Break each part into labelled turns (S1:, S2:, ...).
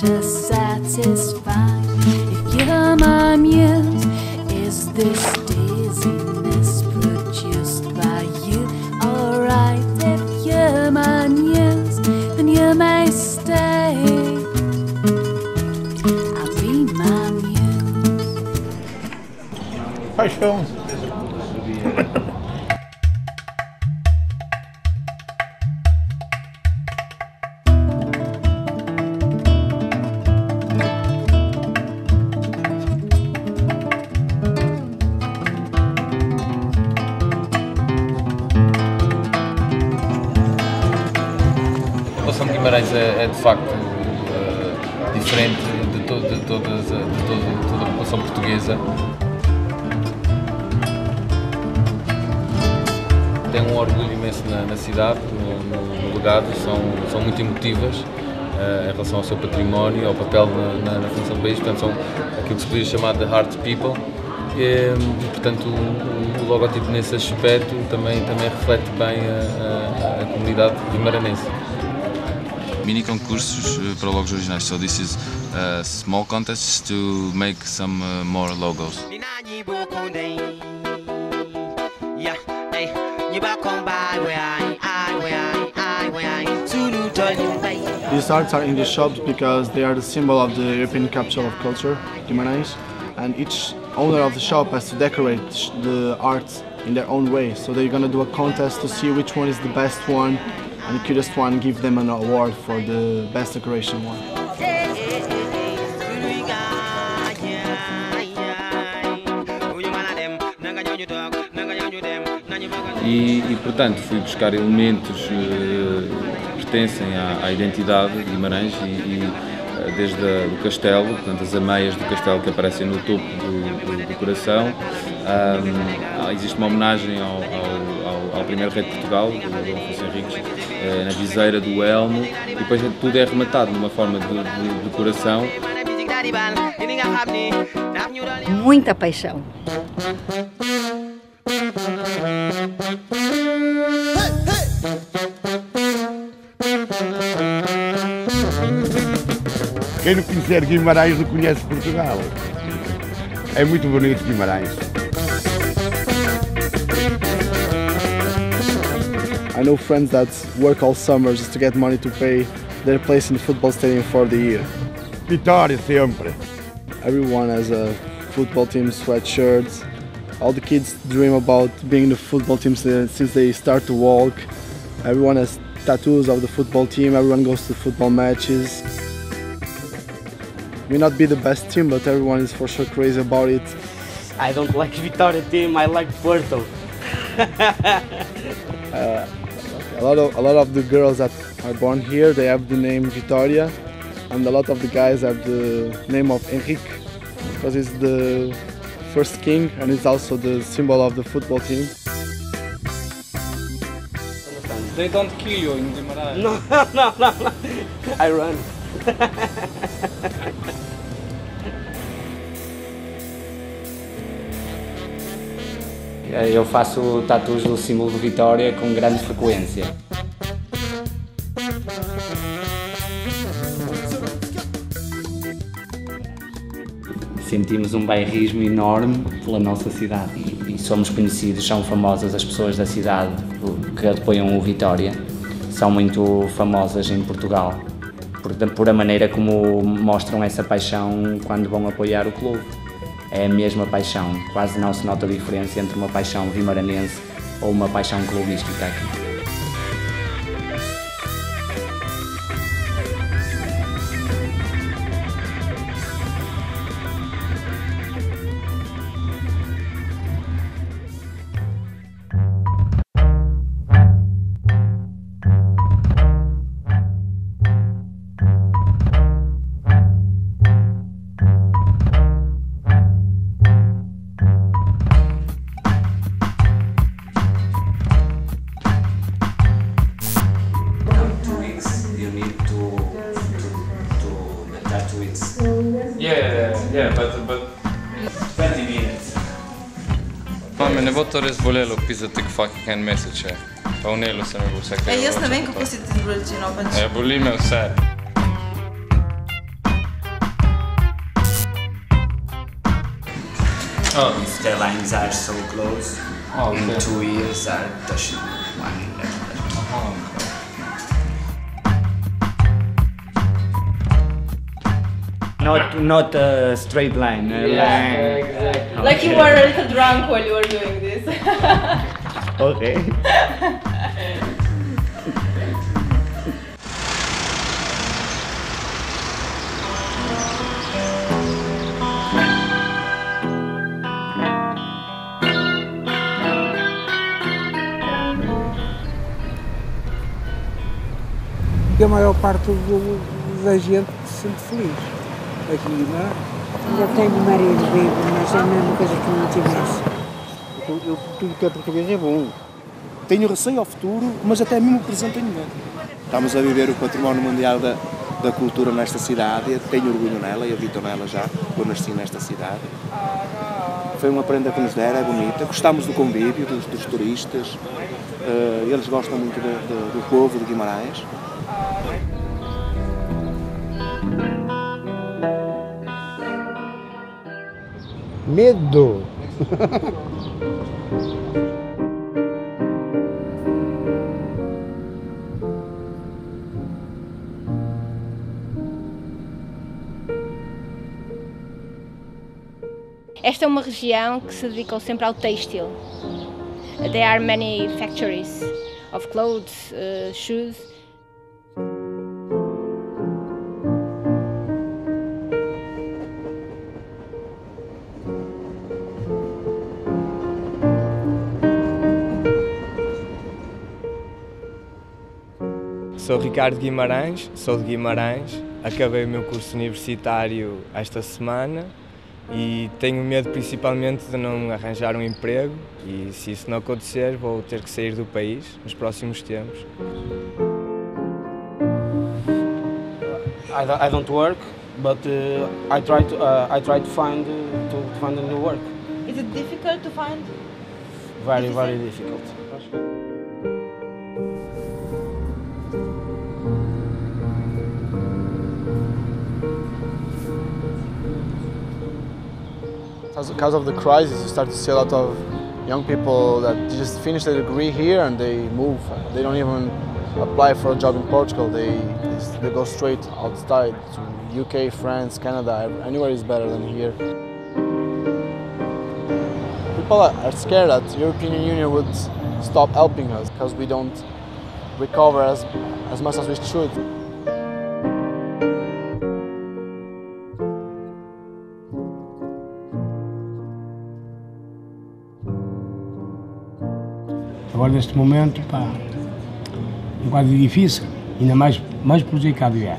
S1: just satisfied. If you're my muse, is this dizziness produced by you? Alright, if you're my muse, then you may stay. I'll be my muse.
S2: Paixão.
S3: A população de Guimarães é de facto diferente de toda a população portuguesa. Tem um orgulho imenso na cidade, no legado, são muito emotivas em relação ao seu património, ao papel na função do país, portanto são aquilo que se poderia chamar de heart people. E, portanto, o logotipo nesse aspecto também reflete bem a comunidade guimaranense.
S4: Mini concursos para logos originais. So this is a small contest to make some more logos.
S5: These arts are in the shops because they are the symbol of the European capital of culture, Guimarães, and each owner of the shop has to decorate the art in their own way. So they're gonna do a contest to see which one is the best one, and the cutest one give them an award for the best decoration one.
S3: E portanto fui buscar elementos que pertencem à identidade de Guimarães desde o castelo, portanto as ameias do castelo que aparecem no topo do decoração. Existe uma homenagem ao primeiro rei de Portugal, Dom Afonso Henriques, na viseira do elmo, e depois tudo é rematado numa forma de decoração.
S6: Muita paixão.
S2: Quem não conhecer Guimarães não conhece Portugal. É muito bonito Guimarães.
S5: I know friends that work all summer just to get money to pay their place in the football stadium for the year.
S2: Vitória sempre.
S5: Everyone has a football team sweatshirts. All the kids dream about being in the football team since they start to walk. Everyone has tattoos of the football team. Everyone goes to football matches. May not be the best team, but everyone is for sure crazy about it.
S7: I don't like Vitória team. I like Porto.
S5: A lot of the girls that are born here, they have the name Vitória, and a lot of the guys have the name of Henrique, because he's the first king and it's also the symbol of the football team.
S8: They don't kill you in Guimarães.
S7: No. I run. Eu faço tatus do símbolo de Vitória com grande frequência. Sentimos um bairrismo enorme pela nossa cidade e somos conhecidos, são famosas as pessoas da cidade que apoiam o Vitória, são muito famosas em Portugal por a maneira como mostram essa paixão quando vão apoiar o clube. É a mesma paixão, quase não se nota a diferença entre uma paixão vimaranense ou uma paixão clubística aqui.
S8: Yeah, but 20 minutes.
S9: Me ne bo to res bolelo pisati kakšen en mesec, pa vnelo se mi bo vse kaj.
S10: Jaz ne vem, kako si ti zbolečino pač.
S9: Boli me vse.
S7: These the lines are so close. And 2 ears are touching one another. Not a straight line.
S10: Exactly. Like you were a little drunk while you were doing this.
S7: Okay.
S11: A maior parte da gente se sente feliz aqui, não é?
S12: Eu tenho marido vivo, mas é a mesma coisa que não tivesse.
S13: Tudo que é português é bom. Tenho receio ao futuro, mas até mesmo o presente tenho medo. Estamos a viver o património mundial da cultura nesta cidade. Tenho orgulho nela e habito nela já, eu nasci nesta cidade. Foi uma prenda que nos deram, é bonita. Gostamos do convívio, dos turistas. Eles gostam muito do povo de Guimarães.
S11: Medo!
S14: Esta é uma região que se dedicou sempre ao têxtil. There are many factories of clothes, shoes.
S15: Sou Ricardo Guimarães, sou de Guimarães, acabei o meu curso universitário esta semana e tenho medo principalmente de não arranjar um emprego e se isso não acontecer vou ter que sair do país nos próximos tempos.
S16: I don't work, but I try to find a new work.
S10: Is it difficult to find?
S16: Very difficult.
S5: Because of the crisis, you start to see a lot of young people that just finish their degree here and they move. They don't even apply for a job in Portugal. They go straight outside to UK, France, Canada. Anywhere is better than here. People are scared that the European Union would stop helping us because we don't recover as much as we should.
S11: Agora, neste momento, pá, um quadro difícil, ainda mais prejudicado já.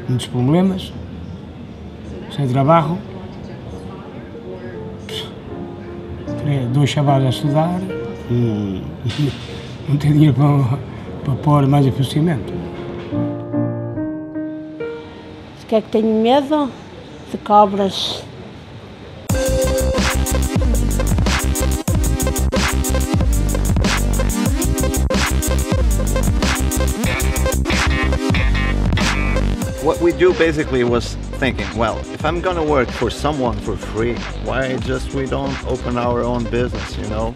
S11: Muitos problemas, sem trabalho, 2 chavalos a estudar e não tem dinheiro para pôr mais investimento.
S12: O que é que tenho medo? De cobras.
S17: What we do basically was thinking, well, if I'm gonna work for someone for free, why just we don't open our own business, you know?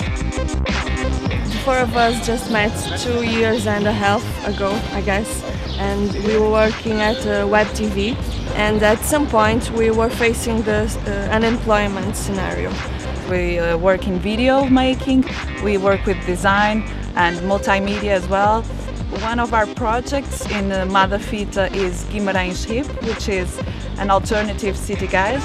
S18: The 4 of us just met 2 years and a half ago, I guess, and we were working at Web TV, and at some point we were facing the unemployment scenario.
S19: We work in video making, we work with design and multimedia as well. One of our projects in Madafita is Guimarães Hip, which is an alternative city guide.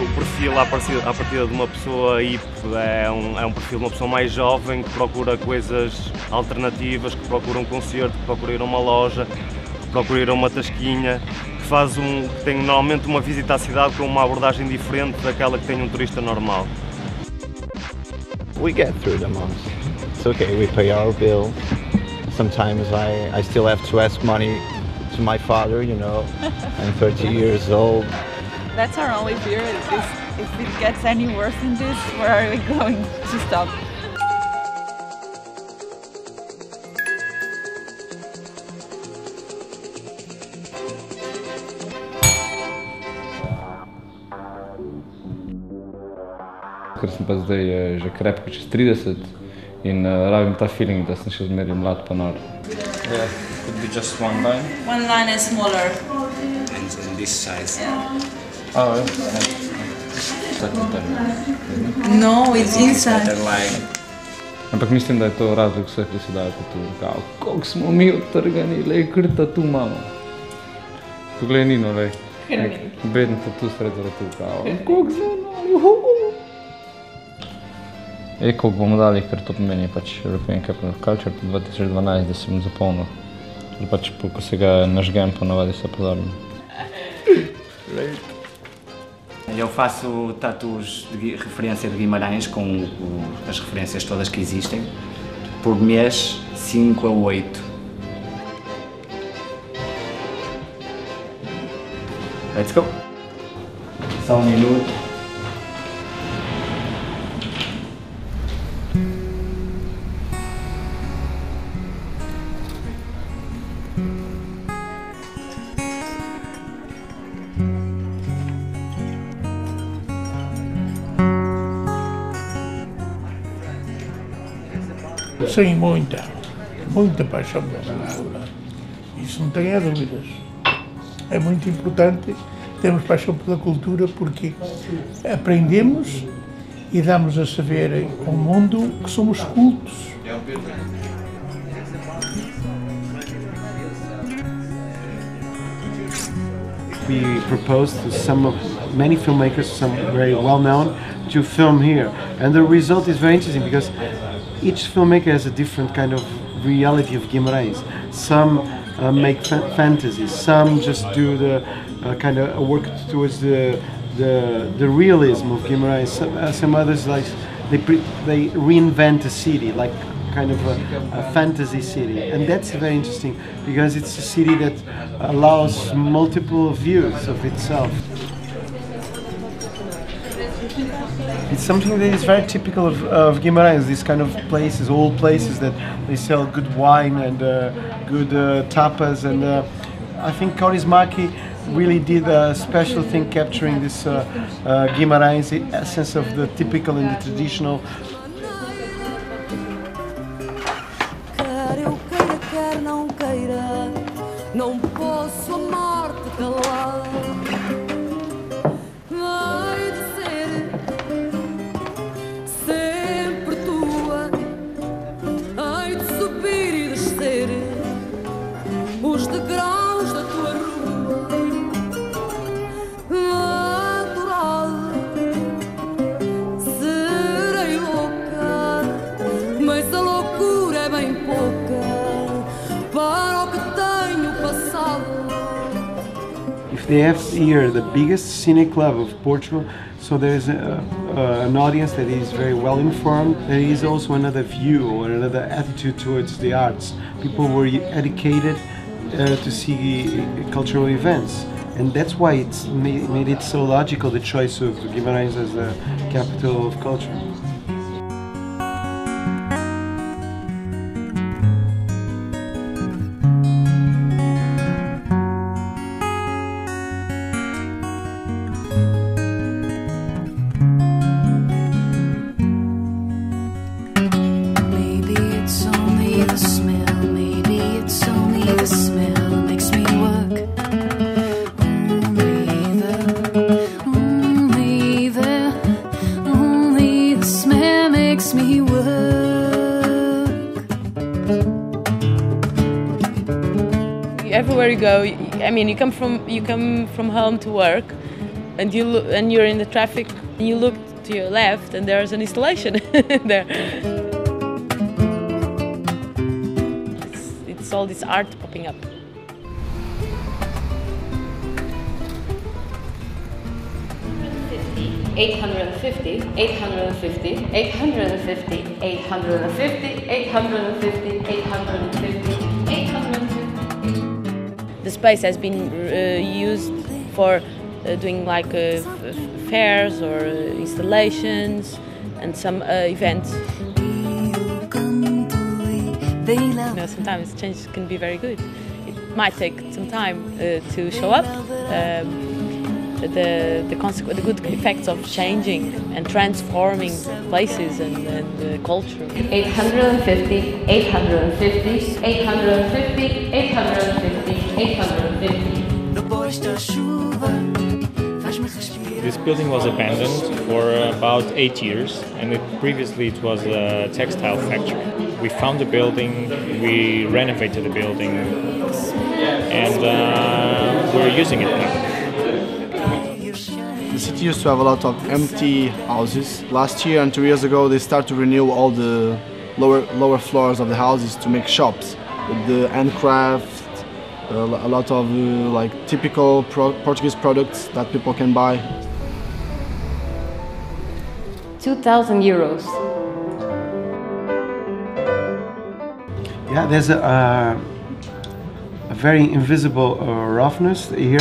S20: O perfil à partida de uma pessoa hip é um perfil de uma pessoa mais jovem que procura coisas alternativas, que procura um concerto, que procura ir a uma loja, que procura ir a uma tasquinha, que tem normalmente uma visita à cidade com uma abordagem diferente daquela que tem um turista normal.
S17: We get through the month. It's okay, we pay our bill. Sometimes I still have to ask money to my father, you know. I'm 30 years old.
S19: That's our only fear, if it gets any worse than this, where are we going to stop?
S3: ker sem pa zdaj že krepko čez 30 in rabim ta feeling, da sem še zmeraj mlad pa nor.
S8: Yeah, could be just one line.
S10: One line is smaller.
S13: And this size.
S10: Yeah.
S8: Oh, yeah.
S10: No, it's inside.
S3: Ampak mislim, da je to razlog vseh, ki se dajo tatuje. Kao, koliko smo mi odtrgani, lej, kar tatu imamo. Poglej Nino, lej. Beden tatu sred za tatu, kao, koliko smo dali, koliko bomo dali, ker to pomeni pač European Capital of Culture 2012, da si bom zapolnil. Pač, ko se ga nažgem, ponavadi se pozorim.
S7: Eu faço tatus de referência de Guimarães com as referências todas que existem, por mês 5 a 8. Let's go! Só um minuto.
S21: Sim, muita paixão pela cultura. Isso não tenha dúvidas. É muito importante termos paixão pela cultura porque aprendemos e damos a saber ao mundo que somos cultos.
S13: We proposed to many filmmakers, some very well known, to film here, and the result is very interesting because each filmmaker has a different kind of reality of Guimarães. Some make fantasies, some just do the kind of work towards the realism of Guimarães. Some others like they reinvent a city, like kind of a fantasy city, and that's very interesting because it's a city that allows multiple views of itself. It's something that is very typical of Guimarães, these kind of places, old places that they sell good wine and good tapas, and I think Kaurismäki really did a special thing capturing this Guimarães essence of the typical and the traditional.
S1: Não posso amar-te calada. Vai de ser sempre tua. Hei de subir e descer os degraus da tua rua. Adorada, serei louca, mas a loucura é bem pouca para o que tenho passado.
S13: If they have here the biggest cine club of Portugal, so there is an audience that is very well informed. There is also another view or another attitude towards the arts. People were educated to see cultural events, and that's why it's made it so logical, the choice of Guimarães as the capital of culture.
S10: Everywhere you go, I mean, you come from home to work, and you're in the traffic, and you look to your left, and there's an installation there. It's all this art popping up. $850, $850, $850, $850, $850, $850, $850. The space has been used for doing like fairs or installations and some events. You know, sometimes change can be very good. It might take some time to show up, the good effects of changing and transforming places and culture.
S4: 850, 850, 850, 850, 850.
S8: This building was abandoned for about 8 years, and previously it was a textile factory. We found the building, we renovated the building, and we're using it now.
S5: The city used to have a lot of empty houses. Last year and 2 years ago they started to renew all the lower floors of the houses to make shops with the handcraft, a lot of like typical Portuguese products that people can buy.
S4: 2,000 euros.
S22: Yeah, there's a very invisible roughness here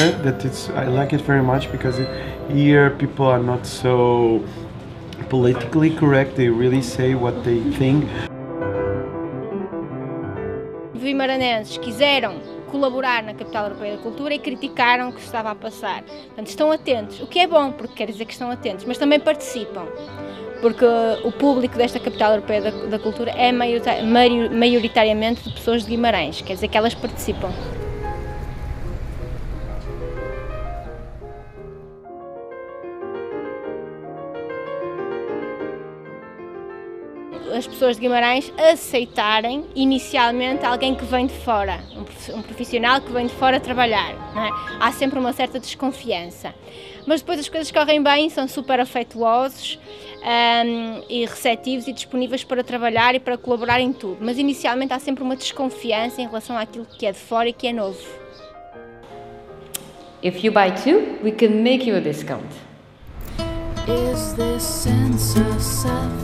S22: I like it very much, because here people are not so politically correct, they really say what they think.
S14: Os guimaranenses quiseram colaborar na Capital Europeia da Cultura e criticaram o que estava a passar. Portanto, estão atentos, o que é bom, porque quer dizer que estão atentos, mas também participam, porque o público desta Capital Europeia da Cultura é maioritariamente de pessoas de Guimarães, quer dizer que elas participam. As pessoas de Guimarães aceitarem inicialmente alguém que vem de fora, um profissional que vem de fora trabalhar, não é? Há sempre uma certa desconfiança, mas depois as coisas correm bem, são super afetuosos e receptivos e disponíveis para trabalhar e para colaborar em tudo, mas inicialmente há sempre uma desconfiança em relação àquilo que é de fora e que é novo.
S4: If you buy two, we can make you a discount.
S1: Is this sense of suffocation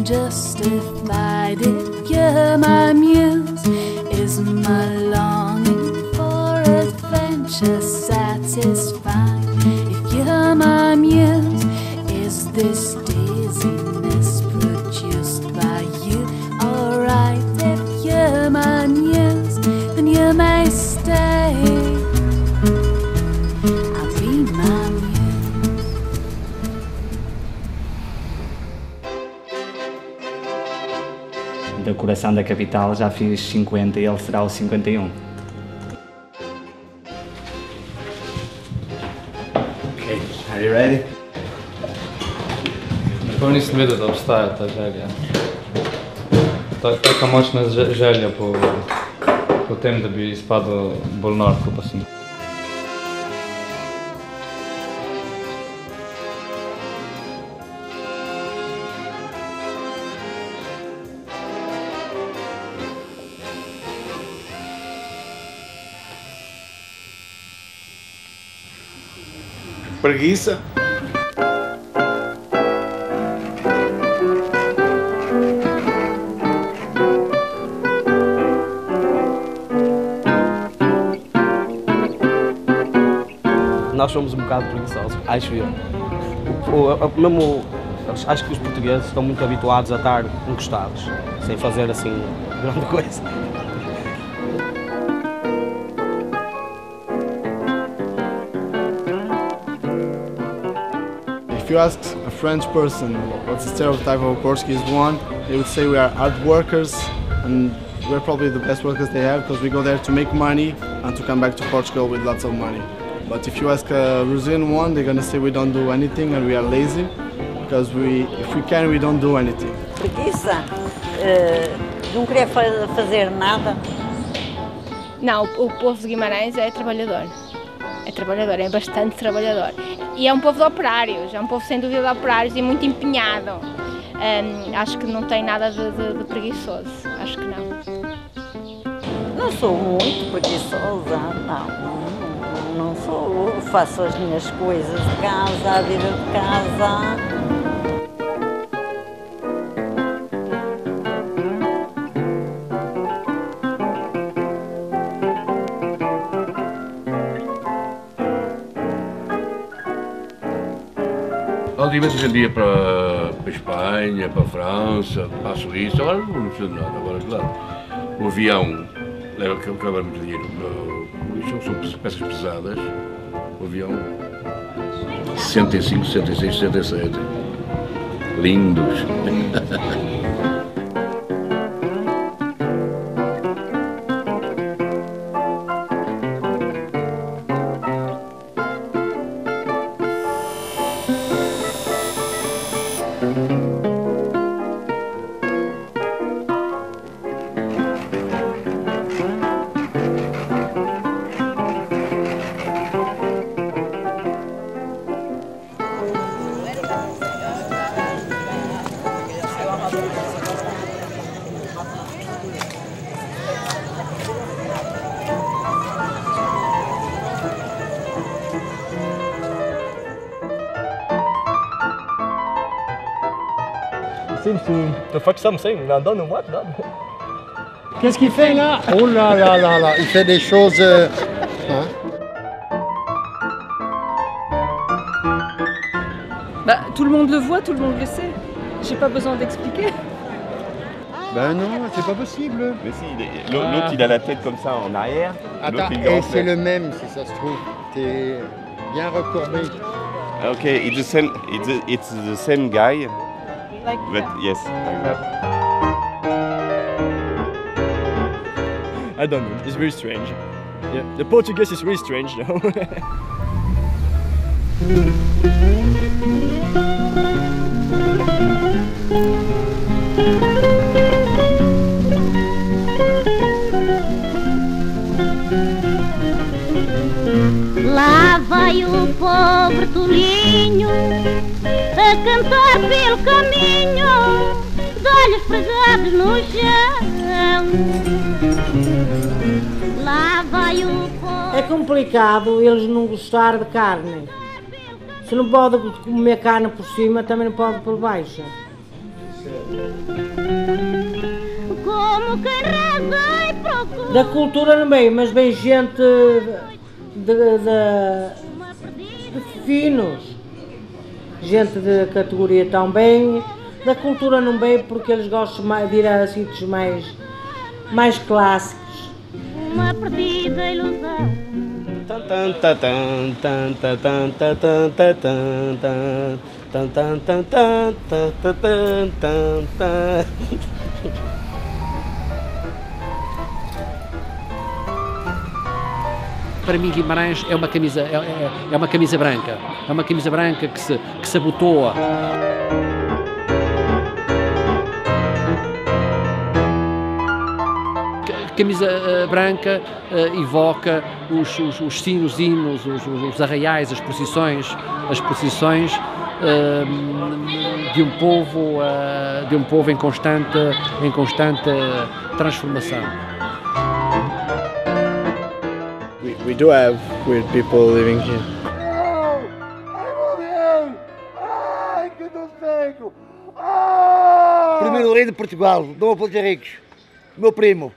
S1: justified? If you're my muse, is my longing for adventure satisfied? If you're my muse, is this dizziness produced by you? Alright, if you're my muse, then you may stay. I'll be my muse.
S7: Da Coração da Capital já fiz 50 e ele será o 51.
S22: Okay, are you ready?
S9: To nisem vedel, da obstaja ta želja. Taka močna želja po tem, da bi izpadel bolj nor, kot pa sem.
S13: Preguiça.
S16: Nós somos um bocado preguiçosos, acho eu. Acho que os portugueses estão muito habituados a estar encostados, sem fazer assim grande coisa.
S5: If you ask a French person what's the stereotype of a Portuguese one, they would say we are hard workers, and we're probably the best workers they have because we go there to make money and to come back to Portugal with lots of money. But if you ask a Brazilian one, they're gonna say we don't do anything and we are lazy because if we can, we don't do anything.
S12: Preguiça? Não querer fazer nada?
S14: Não, o povo de Guimarães é trabalhador. É trabalhador, é bastante trabalhador. E é um povo de operários, é um povo sem dúvida de operários e muito empenhado. Acho que não tem nada de preguiçoso, acho que não.
S12: Não sou muito preguiçosa, não sou. Faço as minhas coisas de casa, a vida de casa.
S2: Antigamente a gente ia para Espanha, para a França, para a Suíça, agora não precisa de nada, agora claro. O avião leva muito dinheiro, são peças pesadas, o avião. 65, 66, 67. Lindos.
S6: Seems to fuck something. I don't know what.
S15: Qu'est-ce qu'il fait là? Oh là là là là, il fait des choses. Hein?
S23: Bah, tout le monde le voit, tout le monde le sait. J'ai pas besoin d'expliquer.
S15: Ben non, c'est pas possible.
S24: Mais si, l'autre il a la tête comme ça en arrière.
S15: Attends, et c'est le même si ça se trouve. T'es bien recourbé.
S24: Okay, it's the same guy.
S23: Like
S24: but yes, like that.
S6: I don't know. It's very strange. Yeah, the Portuguese is really strange, though.
S25: Lá vai o pobre tolinho a cantar pelo caminho, de olhos pregados no chão. Lá vai o pobre.
S26: É complicado eles não gostar de carne. Se não pode comer carne por cima, também não pode por baixo.
S25: Como quem reza e procura.
S26: Da cultura não vem, mas vem gente de finos. Gente de categoria também. Da cultura não vem porque eles gostam de ir a sítios mais clássicos.
S25: Uma perdida ilusão.
S27: Para mim Guimarães é uma camisa branca, é uma camisa branca que se abotoa. A camisa branca evoca os sinos, hinos, os arraiais, as procissões de um povo em constante transformação.
S5: We do have weird people living here.
S15: Primeiro rei de Portugal, Dom Afonso Henriques, meu primo.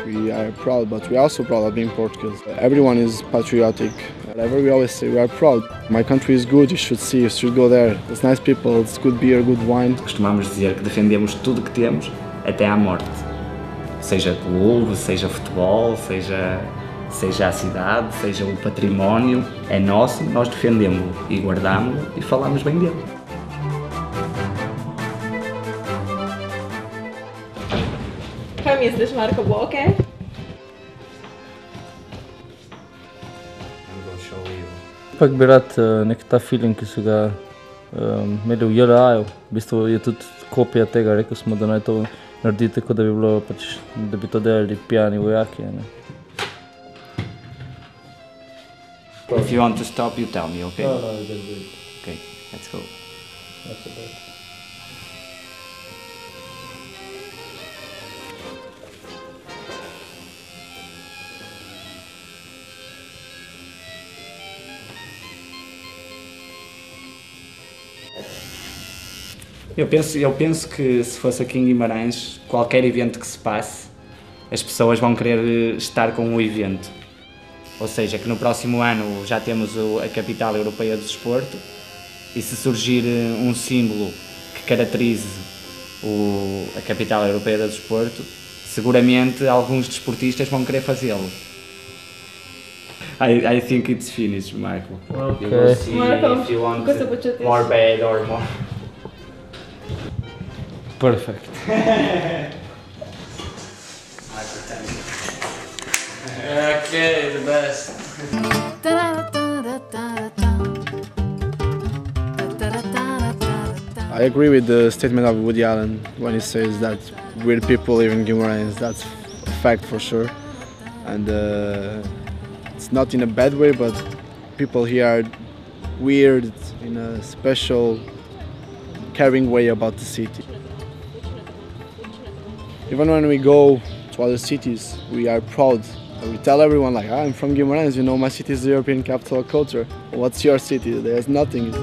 S5: We are proud, but we are also proud of being Portuguese. Everyone is patriotic. Whatever we always say, we are proud. My country is good, you should see, you should go there. It's nice people, it's good beer, good wine.
S7: Costumamos dizer que defendemos tudo que temos até à morte. Seja clube, seja futebol, seja a cidade, seja o património, é nosso, nós defendemos-lo e guardamos-lo e falamos bem dele.
S18: Kam jesteś, Marko Błokę?
S28: Pak nekaj feeling, ki so ga imeli v JLA-ju, v bistvu je tudi kopija tega, rekel smo, da naj to naredi tako, da bi bilo pač, da bi to delali pijani vojaki.
S7: If you want to stop, you tell me, okay?
S28: No, that's good.
S7: Okay, let's go.
S28: That's about.
S7: Eu penso que se fosse aqui em Guimarães, qualquer evento que se passe, as pessoas vão querer estar com o evento. Ou seja, que no próximo ano já temos a Capital Europeia do Desporto e se surgir um símbolo que caracterize a Capital Europeia do Desporto, seguramente alguns desportistas vão querer fazê-lo. I think it's finished, Michael.
S28: Okay.
S7: You will see
S23: Marco,
S7: if you want
S23: cosa facete?
S7: more bad or more.
S28: Perfect.
S7: Okay, the best.
S5: I agree with the statement of Woody Allen when he says that weird people live in Guimarães. That's a fact for sure. And it's not in a bad way, but people here are weird in a special, caring way about the city. Even when we go to other cities, we are proud. We tell everyone, like, I'm from Guimarães, you know, my city is the European capital of culture. What's your city? There's nothing.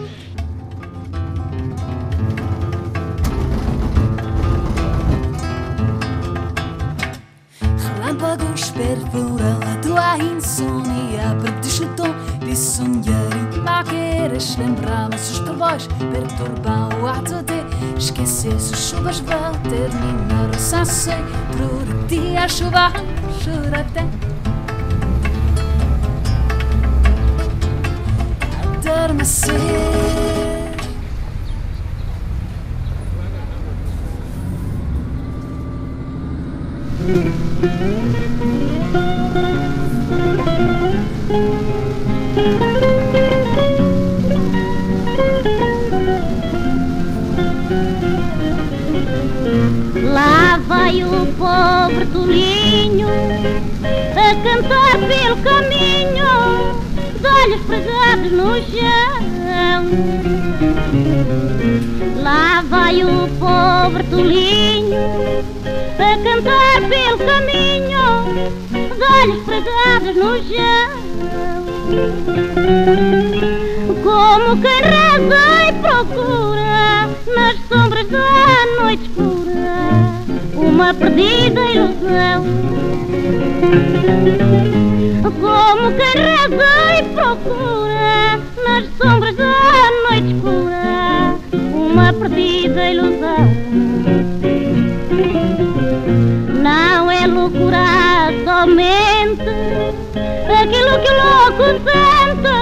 S1: Relâmpagos perfuram a tua insônia, perdes o tom de sonhar e maqueiras. Lembramos os trovões perturbam o ato de esquecer. Se chuvas vão terminar o sunset, por ti a chuva chora até adormecer.
S25: Lá vai o pobre tolinho a cantar pelo caminho, de olhos pregados no chão. Lá vai o pobre tolinho a cantar pelo caminho, de olhos pregados no chão. Como quem reza e procura nas sombras da noite escura uma perdida ilusão. Como quem reza e procura nas sombras da noite escura uma perdida ilusão. Não é loucura somente aquilo que o louco sente,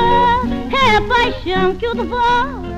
S25: é a paixão que o devora.